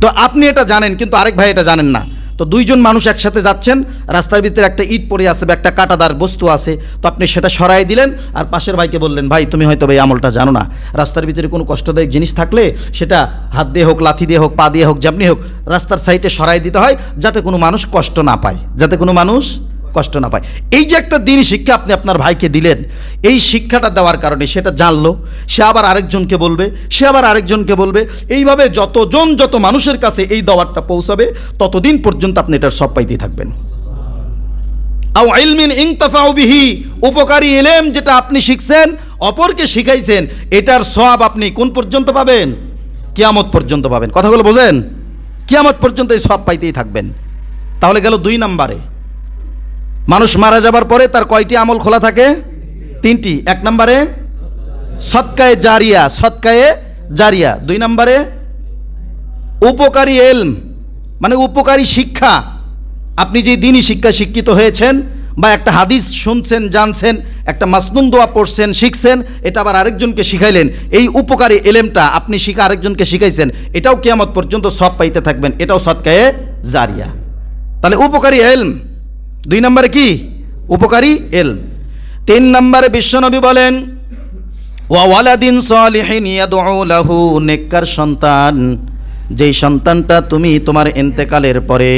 তো আপনি এটা জানেন, কিন্তু আরেক ভাই এটা জানেন না। তো 2 জন মানুষ একসাথে যাচ্ছেন, রাস্তার ভিতরে একটা ইট পড়ে আছে বা একটা কাঁটাদার বস্তু আছে, তো আপনি সেটা সরাই দিলেন, আর পাশের ভাইকে বললেন, ভাই তুমি হয়তো এই আমলটা জানো না, রাস্তার ভিতরে কোনো কষ্টদায়ক জিনিস থাকলে সেটা হাত দিয়ে হোক, লাথি দিয়ে হোক, পা দিয়ে হোক, যেমনি হোক, রাস্তার সাইডে সরাই দিতে হয়, যাতে কোনো মানুষ কষ্ট না পায়, যাতে কোনো মানুষ কষ্ট না পায়। এই যে একটা দ্বীনি শিক্ষা আপনি আপনার ভাইকে দিলেন, এই শিক্ষাটা দেওয়ার কারণে সেটা জানলো, সে আবার আরেকজনকে বলবে, সে আবার আরেকজনকে বলবে, এইভাবে যত মানুষের কাছে এই দাওয়াতটা পৌঁছাবে, ততদিন পর্যন্ত আপনি এটার সব পাইতেই থাকবেন। আও ইলমিন ইনতাফাউ বিহি, উপকারী ইলম যেটা আপনি শিখছেন, অপরকে শিখাইছেন, এটার সওয়াব আপনি কোন পর্যন্ত পাবেন? কিয়ামত পর্যন্ত পাবেন। কথাগুলো বোঝেন? কিয়ামত পর্যন্ত এই সওয়াব পাইতেই থাকবেন। তাহলে গেল 2 নম্বরে, মানুষ মারা যাবার পরে তার কয়টি আমল খোলা থাকে? 3টি। 1 নম্বরে সদকায়ে জারিয়া, সদকায়ে জারিয়া। 2 নম্বরে উপকারী এলম মানে উপকারী শিক্ষা। আপনি যে দ্বীনি শিক্ষা শিক্ষিত হয়েছেন বা একটা হাদিস শুনছেন, জানছেন, একটা মাসনুন দোয়া পড়ছেন, শিখছেন, এটা আবার আরেকজনকে শিখাইলেন, এই উপকারী এলেমটা আপনি শিখা আরেকজনকে শিখাইছেন, এটাও কিয়ামত পর্যন্ত সওয়াব পাইতে থাকবেন, এটাও সদকায়ে জারিয়া। তাহলে উপকারী এলম 2 নম্বরে কি? উপকারী এলম। 3 নম্বরে বিশ্বনবী বলেন ওয়া ওয়ালাদিন সালিহিন ইয়াদউ লাহু, নেককার সন্তান, যেই সন্তানটা তুমি তোমার ইন্তেকালের পরে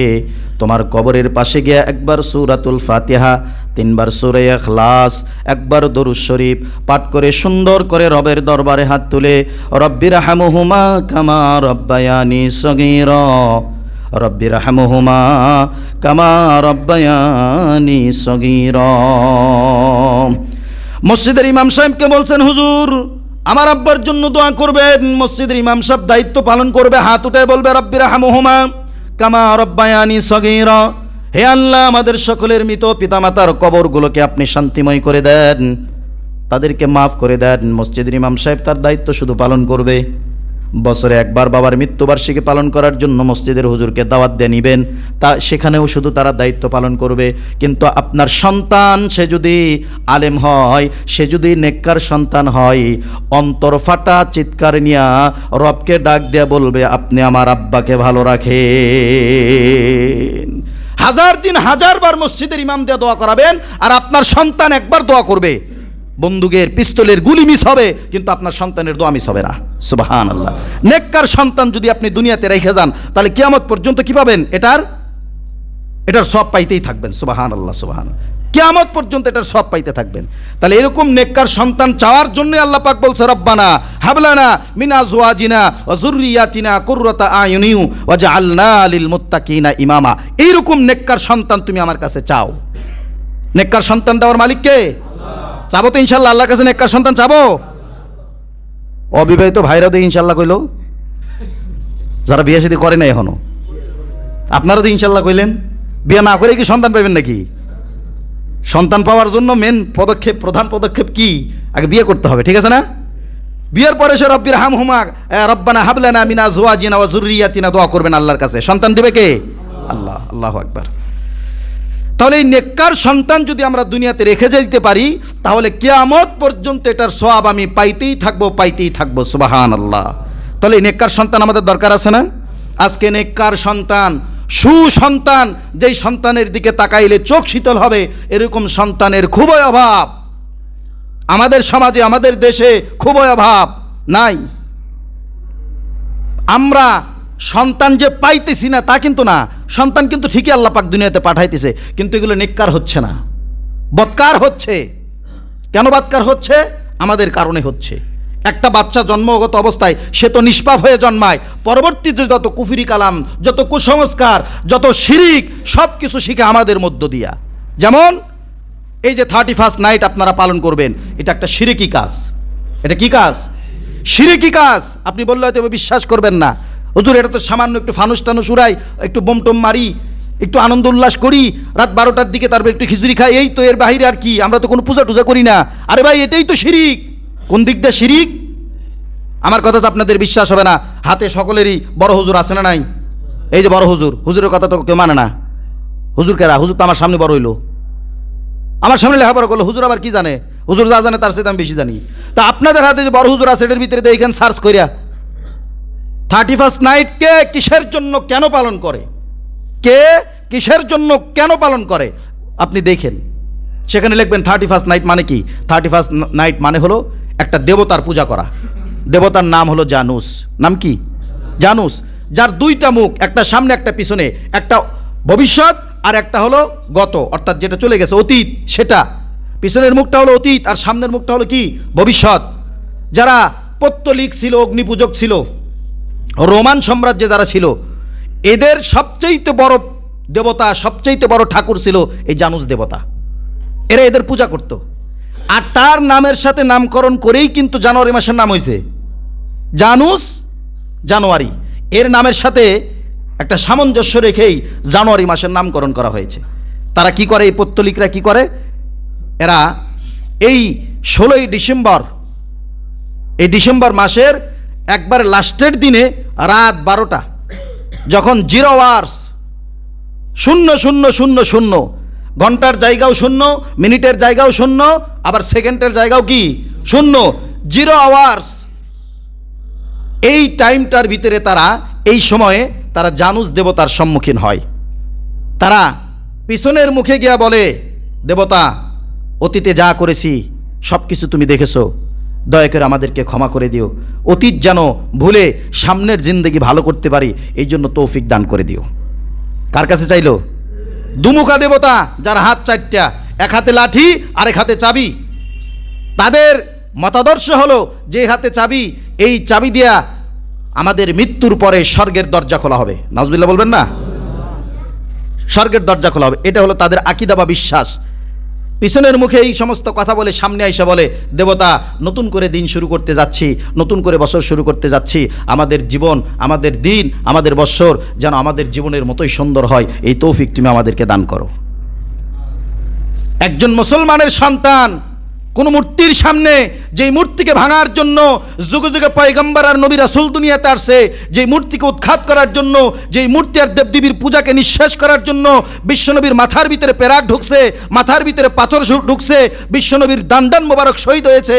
তোমার কবরের পাশে গিয়ে একবার সূরাতুল ফাতিহা, 3 বার সূরা ইখলাস, একবার দরুদ শরীফ পাঠ করে সুন্দর করে রবের দরবারে হাত তুলে রব্বিরহামহুমা কামা রব্বায়ানি সগীরা, রব্বিরহামহুমা কামা রব্বায়ানি সগীরা। মসজিদের ইমাম সাহেবকে বলছেন, হুজুর আমার আব্বার জন্য দোয়া করবেন। মসজিদের ইমাম সাহেব দায়িত্ব পালন করবে, হাত উঠে বলবে রব্বিরহামহুমা কামা রব্বায়ানি সগীরা, হে আল্লাহ আমাদের সকলের মৃত পিতামাতার কবরগুলোকে আপনি শান্তিময় করে দেন, তাদেরকে মাফ করে দেন। মসজিদের ইমাম সাহেব তার দায়িত্ব শুধু পালন করবে। বছরে একবার বাবার মৃত্যুবার্ষিকী পালন করার জন্য মসজিদের হুজুরকে দাওয়াত দিয়ে নিবেন, তা সেখানেও শুধু তারা দায়িত্ব পালন করবে। কিন্তু আপনার সন্তান সে যদি আলেম হয়, সে যদি নেককার সন্তান হয়, অন্তর ফাটা চিৎকার নিয়া রবকে ডাক দিয়া বলবে আপনি আমার আব্বাকে ভালো রাখেন। 1000 দিন 1000 বার মসজিদের ইমাম দিয়ে দোয়া করাবেন, আর আপনার সন্তান একবার দোয়া করবে, বন্দুকের পিস্তলের গুলি মিস হবে, কিন্তু আপনার সন্তানের দোয়া মিস হবে না। সুবহানাল্লাহ। নেককার সন্তান যদি আপনি দুনিয়াতে রেখে যান, তাহলে কিয়ামত পর্যন্ত কি পাবেন? এটার সব পাইতেই থাকবেন। সুবহানাল্লাহ, সুবহানাল্লাহ। কিয়ামত পর্যন্ত এটার সব পাইতে থাকবেন। তাহলে এরকম নেককার সন্তান চাওয়ার জন্য আল্লাহ পাক বলছে রব্বানা হাবলানা মিন আজওয়াজিনা ওয়া যুররিয়াতিনা কুররাতা আয়ুনি ওয়াজআলনা লিল মুত্তাকিনা ইমামা। এইরকম নেককার সন্তান তুমি আমার কাছে চাও। নেককার সন্তান দেওয়ার মালিক কে? চাবো তো ইনশাল্লাহ আল্লাহর কাছে নেককার সন্তান চাবো। অবিবাহিত ভাইরা দিয়ে ইনশাল্লাহ কইল, যারা বিয়ে শাদী করে না এখনো, আপনারা তো ইনশাল্লাহ কইলেন। বিয়ে না করে কি সন্তান পাবেন নাকি? সন্তান পাওয়ার জন্য প্রধান পদক্ষেপ কি? আগে বিয়ে করতে হবে, ঠিক আছে না? বিয়ের পরে সে রব্বিরহামহুমা রব্বানা হাবলানা মিন আজওয়াজিনা ওয়া যুররিয়াতিনা দোয়া করবেন আল্লাহর কাছে। সন্তান দিবে কে? আল্লাহ। আল্লাহু আকবার। তাহলে এই নেককার সন্তান যদি আমরা দুনিয়াতে রেখে যেতে পারি, তাহলে কিয়ামত পর্যন্ত এটার সওয়াব আমি পাইতেই থাকবো। সুবহানাল্লাহ। তাহলে এই নেককার সন্তান আমাদের দরকার আছে না? আজকে নেককার সন্তান, সুসন্তান, যেই সন্তানের দিকে তাকাইলে চোখ শীতল হবে, এরকম সন্তানের খুবই অভাব। আমাদের সমাজে, আমাদের দেশে খুবই অভাব। নাই। আমরা সন্তান যে পাইতেছি না তা কিন্তু না, সন্তান কিন্তু ঠিকই আল্লাহ পাক দুনিয়াতে পাঠাইতেছে, কিন্তু এগুলো নেককার হচ্ছে না, বদকার হচ্ছে। কেন বদকার হচ্ছে? আমাদের কারণে হচ্ছে। একটা বাচ্চা জন্মগত অবস্থায় সে তো নিষ্পাপ হয়ে জন্মায়, পরবর্তীতে যত কুফরি কালাম, যত কুসংস্কার, যত শিরিক, সব কিছু শিখে আমাদের মধ্য দিয়া। যেমন এই যে 31st নাইট আপনারা পালন করবেন, এটা একটা শিরিকি কাজ। এটা কি কাজ? শিরিকি কাজ। আপনি বললে হয়তো বিশ্বাস করবেন না, হুজুর এটা তো সামান্য একটু ফানুস টানুস উড়াই, একটু বোম টোম মারি, একটু আনন্দ উল্লাস করি, রাত 12টার দিকে তারপর একটু খিচুড়ি খাই, এই তো, এর বাহিরে আর কি, আমরা তো কোনো পূজা টুজা করি না। আরে ভাই, এটাই তো শিরিক। কোন দিক দিয়ে শিরিক? আমার কথা তো আপনাদের বিশ্বাস হবে না। হাতে সকলেরই বড় হুজুর আছে না নাই? এই যে বড় হুজুর, হুজুরের কথা তো কেউ মানে না। হুজুর কেরা? হুজুর তো আমার সামনে বড় হইলো, আমার সামনে লেখাপড়া করলো। হুজুর আবার কি জানে? হুজুর যা জানে তার সাথে আমি বেশি জানি। তা আপনাদের হাতে যে বড় হুজুর আছে, এটার ভিতরে এইখানে সার্চ করিয়া 31st নাইট কে কিসের জন্য কেন পালন করে, কে কিসের জন্য কেন পালন করে, আপনি দেখেন। সেখানে লিখবেন 31st নাইট মানে কি? 31st নাইট মানে হলো একটা দেবতার পূজা করা। দেবতার নাম হলো জানুস। নাম কি? জানুস। যার 2টা মুখ, একটা সামনে একটা পিছনে, একটা ভবিষ্যৎ আর একটা হলো গত, অর্থাৎ যেটা চলে গেছে, অতীত। সেটা পিছনের মুখটা হলো অতীত আর সামনের মুখটা হলো কি? ভবিষ্যৎ। যারা পত্তলিক ছিল, অগ্নিপূজক ছিল, রোমান সাম্রাজ্যে যারা ছিল, এদের সবচেয়ে বড় দেবতা, সবচেয়ে বড় ঠাকুর ছিল এই জানুস দেবতা। এরা এদের পূজা করত, আর তার নামের সাথে নামকরণ করেই কিন্তু জানুয়ারি মাসের নাম হয়েছে জানুস, জানুয়ারি। এর নামের সাথে একটা সামঞ্জস্য রেখেই জানুয়ারি মাসের নামকরণ করা হয়েছে। তারা কি করে? এই পত্তলিকরা কি করে? এরা এই 16ই ডিসেম্বর, এই ডিসেম্বর মাসের একবার লাস্টের দিনে রাত 12টা যখন 0 আওয়ার্স, 0,0,0,0, ঘন্টার জায়গাও 0, মিনিটের জায়গাও 0, আবার সেকেন্ডের জায়গাও কি 0, 0 আওয়ার্স, এই টাইমটার ভিতরে তারা, এই সময়ে তারা জানুস দেবতার সম্মুখীন হয়। তারা পিছনের মুখে গিয়া বলে, দেবতা, অতীতে যা করেছি সব কিছু তুমি দেখেছো, দয়া করে আমাদেরকে ক্ষমা করে দিও, অতীত যেন ভুলে সামনের জিন্দেগি ভালো করতে পারি, এই জন্য তৌফিক দান করে দিও। কার কাছে চাইলো? দুমুখা দেবতা, যার হাত 4টা, এক হাতে লাঠি আরেক হাতে চাবি। তাদের মতাদর্শ হলো যে হাতে চাবি, এই চাবি দিয়া আমাদের মৃত্যুর পরে স্বর্গের দরজা খোলা হবে। নাউজুবিল্লাহ বলবেন না? স্বর্গের দরজা খোলা হবে, এটা হলো তাদের আকীদা বা বিশ্বাস। পিছনের মুখে এই সমস্ত কথা বলে সামনে আইসা বলে, দেবতা, নতুন করে দিন শুরু করতে যাচ্ছি, নতুন করে বছর শুরু করতে যাচ্ছি, আমাদের জীবন, আমাদের দিন, আমাদের বৎসর যেন আমাদের জীবনের মতোই সুন্দর হয়, এই তৌফিক তুমি আমাদেরকে দান করো। একজন মুসলমানের সন্তান কোন মূর্তির সামনে, যেই মূর্তিকে ভাঙার জন্য যুগে যুগে পয়গম্বর আর নবী রাসূল দুনিয়াতে আসছে, যেই মূর্তিকে উৎখাত করার জন্য, যেই মূর্তি আর দেবদেবীর পূজাকে নিঃশেষ করার জন্য বিশ্বনবীর মাথার ভিতরে পেরাক ঢুকছে, মাথার ভিতরে পাথর ঢুকছে, বিশ্বনবীর দান্দান মোবারক শহীদ হয়েছে,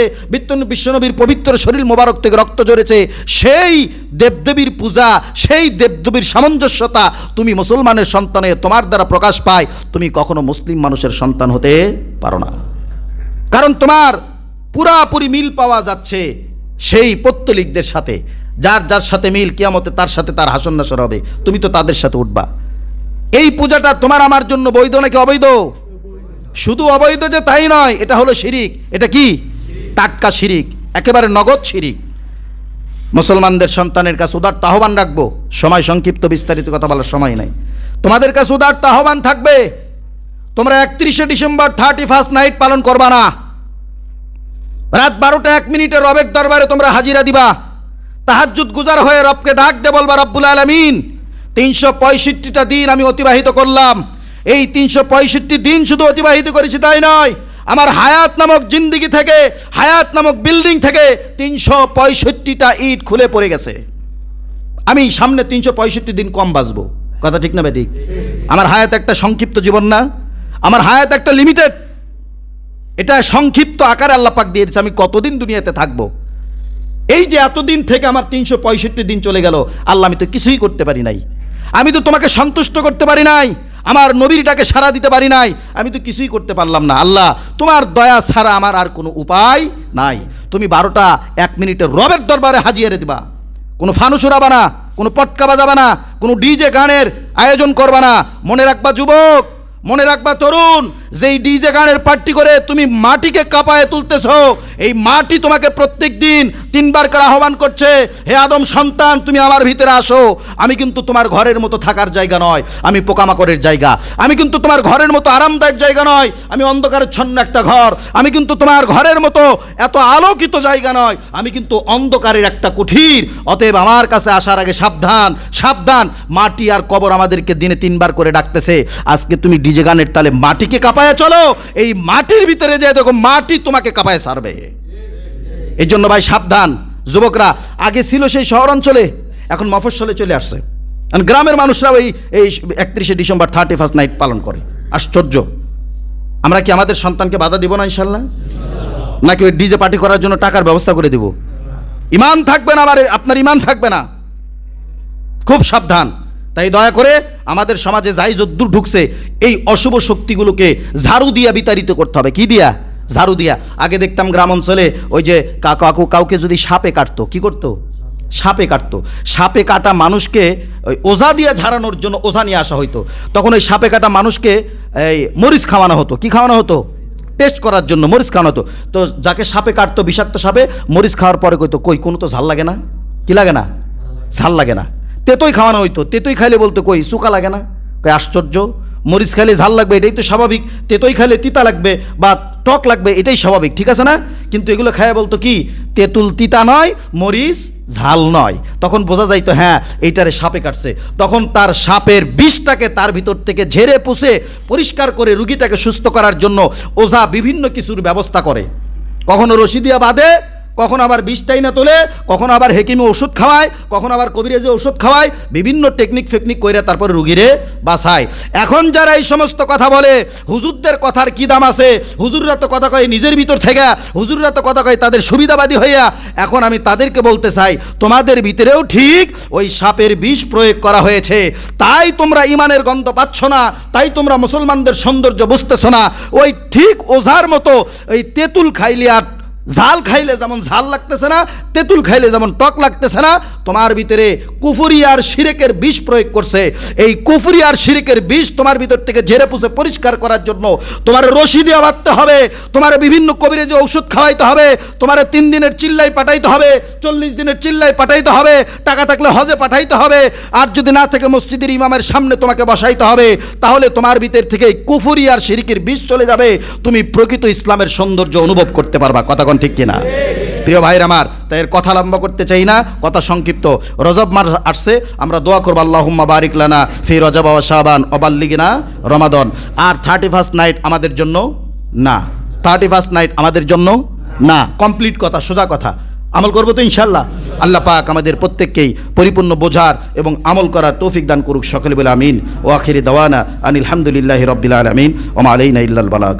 বিশ্বনবীর পবিত্র শরীর মোবারক থেকে রক্ত ঝরেছে, সেই দেবদেবীর পূজা, সেই দেবদেবীর সামঞ্জস্যতা তুমি মুসলমানের সন্তানে তোমার দ্বারা প্রকাশ পায়, তুমি কখনো মুসলিম মানুষের সন্তান হতে পারো না। কারণ তোমার পুরাপুরি মিল পাওয়া যাচ্ছে সেই পত্তলিকদের সাথে, যার যার সাথে মিল, কিয়ামতে তার সাথে তার হাসর নাসর হবে, তুমি তো তাদের সাথে উঠবা। এই পূজাটা তোমার আমার জন্য বৈধ নাকি অবৈধ? শুধু অবৈধ যে তাই নয়, এটা হলো শিরিক। এটা কি? টাটকা শিরিক, একেবারে নগদ শিরিক। মুসলমানদের সন্তানের কাছে উদারতা আহ্বান রাখবো, সময় সংক্ষিপ্ত, বিস্তারিত কথা বলার সময় নাই। তোমাদের কাছে উদারতা আহ্বান থাকবে, তোমরা 31শে ডিসেম্বর 31st নাইট পালন করবা না। রাত 12টা 1 মিনিটে রবের দরবারে তোমরা হাজিরা দিবা, তাহাজ্জুদ গুজার হয়ে রবকে ডাক দে বলবা, রব্বুল আলামিন, 365টা দিন আমি অতিবাহিত করলাম। এই 365 দিন শুধু অতিবাহিত করেছি তাই নয়, আমার হায়াত নামক জিন্দেগি থেকে, হায়াত নামক বিল্ডিং থেকে 365টা ইট খুলে পড়ে গেছে। আমি সামনে 365 দিন কম বাঁচবো। কথা ঠিক না বেঠিক? আমার হায়াত একটা সংক্ষিপ্ত জীবন না, আমার হায়াত একটা লিমিটেড, এটা সংক্ষিপ্ত আকারে আল্লাহ পাক দিয়ে দিয়েছে। আমি কতদিন দুনিয়াতে থাকবো? এই যে এতদিন থেকে আমার 365 দিন চলে গেল, আল্লাহ আমি তো কিছুই করতে পারি নাই, আমি তো তোমাকে সন্তুষ্ট করতে পারি নাই, আমার নবীরটাকে সাড়া দিতে পারি নাই, আমি তো কিছুই করতে পারলাম না। আল্লাহ, তোমার দয়া ছাড়া আমার আর কোনো উপায় নাই। তুমি 12টা 1 মিনিটে রবের দরবারে হাজিরে দিবা, কোনো ফানুস উড়াবা না, কোনো পটকা বাজাবা না, কোনো ডিজে গানের আয়োজন করবা না। মনে রাখবা যুবক, মনে রাখবা তরুণ, যেই ডিজে গানের পার্টি করে তুমি মাটিকে কাঁপায় তুলতেছ, এই মাটি তোমাকে প্রত্যেক দিন 3 বার করে আহ্বান করছে, হে আদম সন্তান, তুমি আমার ভিতরে আসো। আমি কিন্তু তোমার ঘরের মতো থাকার জায়গা নয়, আমি পোকামাকড়ের জায়গা। আমি কিন্তু তোমার ঘরের মতো আরামদায়ক জায়গা নয়, আমি অন্ধকারচ্ছন্ন একটা ঘর। আমি কিন্তু তোমার ঘরের মতো এত আলোকিত জায়গা নয়, আমি কিন্তু অন্ধকারের একটা কুঠির। অতএব আমার কাছে আসার আগে সাবধান, সাবধান। মাটি আর কবর আমাদেরকে দিনে 3 বার করে ডাকতেছে। আজকে তুমি ডিজে গানের তালে মাটিকে কাঁপায় চলো, এই মাটির ভিতরে যে দেখো মাটি তোমাকে কাঁপায় ছাড়বে। এই জন্য ভাই সাবধান। যুবকরা আগে ছিল সেই শহর অঞ্চলে, এখন মফস্বলে চলে আসছে। গ্রামের মানুষরাও এই 31শে ডিসেম্বর 31st নাইট পালন করে। আশ্চর্য। আমরা কি আমাদের সন্তানকে বাধা দিব না ইনশাল্লাহ? নাকি ওই ডিজে পার্টি করার জন্য টাকার ব্যবস্থা করে দিব? ইমান থাকবে না, আপনার ইমান থাকবে না। খুব সাবধান। তাই দয়া করে আমাদের সমাজে যাই যদ্দূর ঢুকছে, এই অশুভ শক্তিগুলোকে ঝাড়ু দিয়া বিতাড়িত করতে হবে। কি দিয়া? ঝাড়ু দিয়া। আগে দেখতাম গ্রাম অঞ্চলে ওই যে কাউকে যদি সাপে কাটতো, কি করতো? সাপে কাটতো। সাপে কাটা মানুষকে ওই ওঝা দিয়ে ঝাড়ানোর জন্য ওঝা নিয়ে আসা হইতো। তখন ওই সাপে কাটা মানুষকে এই মরিচ খাওয়ানো হতো। কি খাওয়ানো হতো? টেস্ট করার জন্য মরিচ খাওয়ানো হতো। তো যাকে সাপে কাটতো, বিষাক্ত সাপে, মরিচ খাওয়ার পরে কইতো, কই কোনো তো ঝাল লাগে না। কি লাগে না? ঝাল লাগে না। তেতই খাওয়ানো হইতো। তেতই খাইলে বলতো, কই শুকা লাগে না। কই আশ্চর্য, মরিচ খাইলে ঝাল লাগবে এটাই তো স্বাভাবিক, তেতই খাইলে তিতা লাগবে বা টক লাগবে এটাই স্বাভাবিক, ঠিক আছে না? কিন্তু এগুলো খাইয়া বলতো কি, তেঁতুল তিতা নয়, মরিচ ঝাল নয়। তখন বোঝা যাইতো হ্যাঁ এইটারে সাপে কাটছে। তখন তার সাপের বিষটাকে তার ভিতর থেকে ঝেড়ে পুষে পরিষ্কার করে রুগীটাকে সুস্থ করার জন্য ওঝা বিভিন্ন কিছুর ব্যবস্থা করে। কখনো রশি দিয়া বাঁধে, কখনো আবার বিষটাই না তোলে, কখনো আবার হেকিমে ওষুধ খাওয়ায়, কখনো আবার কবিরাজে ওষুধ খাওয়ায়, বিভিন্ন টেকনিক ফেকনিক কইরা তারপরে রুগীরে বাঁচায়। এখন যারা এই সমস্ত কথা বলে, হুজুরদের কথার কি দাম আছে, হুজুররা তো কথা কয় নিজের ভিতর থেকে, হুজুররা তো কথা কয় তাদের সুবিধাবাদী হইয়া। এখন আমি তাদেরকে বলতে চাই, তোমাদের ভিতরেও ঠিক ওই সাপের বিষ প্রয়োগ করা হয়েছে, তাই তোমরা ইমানের গন্ধ পাচ্ছ না, তাই তোমরা মুসলমানদের সৌন্দর্য বুঝতেছ না। ওই ঠিক ওঝার মতো এই তেঁতুল খাইলে আর ঝাল খাইলে যেমন ঝাল লাগতেছে না, তেঁতুল খাইলে যেমন টক লাগতেছে না, তোমার ভিতরে কুফরি আর শিরকের বিষ প্রয়োগ করছে। এই কুফরি আর শিরকের বিষ তোমার ভিতর থেকে ঝেড়ে পুষে পরিষ্কার করার জন্য তোমার রশি দিয়ে বাঁধতে হবে, তোমার বিভিন্ন কবিরাজে ঔষধ খাওয়াইতে হবে, তোমার 3 দিনের চিল্লাই পাঠাইতে হবে, 40 দিনের চিল্লাই পাঠাইতে হবে, টাকা থাকলে হজে পাঠাইতে হবে, আর যদি না থাকে মসজিদের ইমামের সামনে তোমাকে বসাইতে হবে। তাহলে তোমার ভিতর থেকে কুফরি আর শিরকের বিষ চলে যাবে, তুমি প্রকৃত ইসলামের সৌন্দর্য অনুভব করতে পারবা। কথা ঠিক কিনা প্রিয় ভাইরা আমার? তাই এর কথা লম্বা করতে চাই না, কথা সংক্ষিপ্ত। রজব মাস আসছে, আমরা দোয়া করব আল্লাহুম্মা বারিক লানা ফি রজব ওয়া শাবান ওয়া বাল্লিগনা রমাদান। আর 31st নাইট আমাদের জন্য না, 31st নাইট আমাদের জন্য না, কমপ্লিট কথা, সোজা কথা। আমল করবো তো ইনশাআল্লাহ। আল্লাহ পাক আমাদের প্রত্যেককেই পরিপূর্ণ বোঝার এবং আমল করার তৌফিক দান করুক। সকলে বলে আমিন। ওয়া আখিরি দাওয়ানা আনিল হামদুলিল্লাহি রাব্বিল আলামিন ওয়া মা আলাইনা ইল্লাল বালাগ।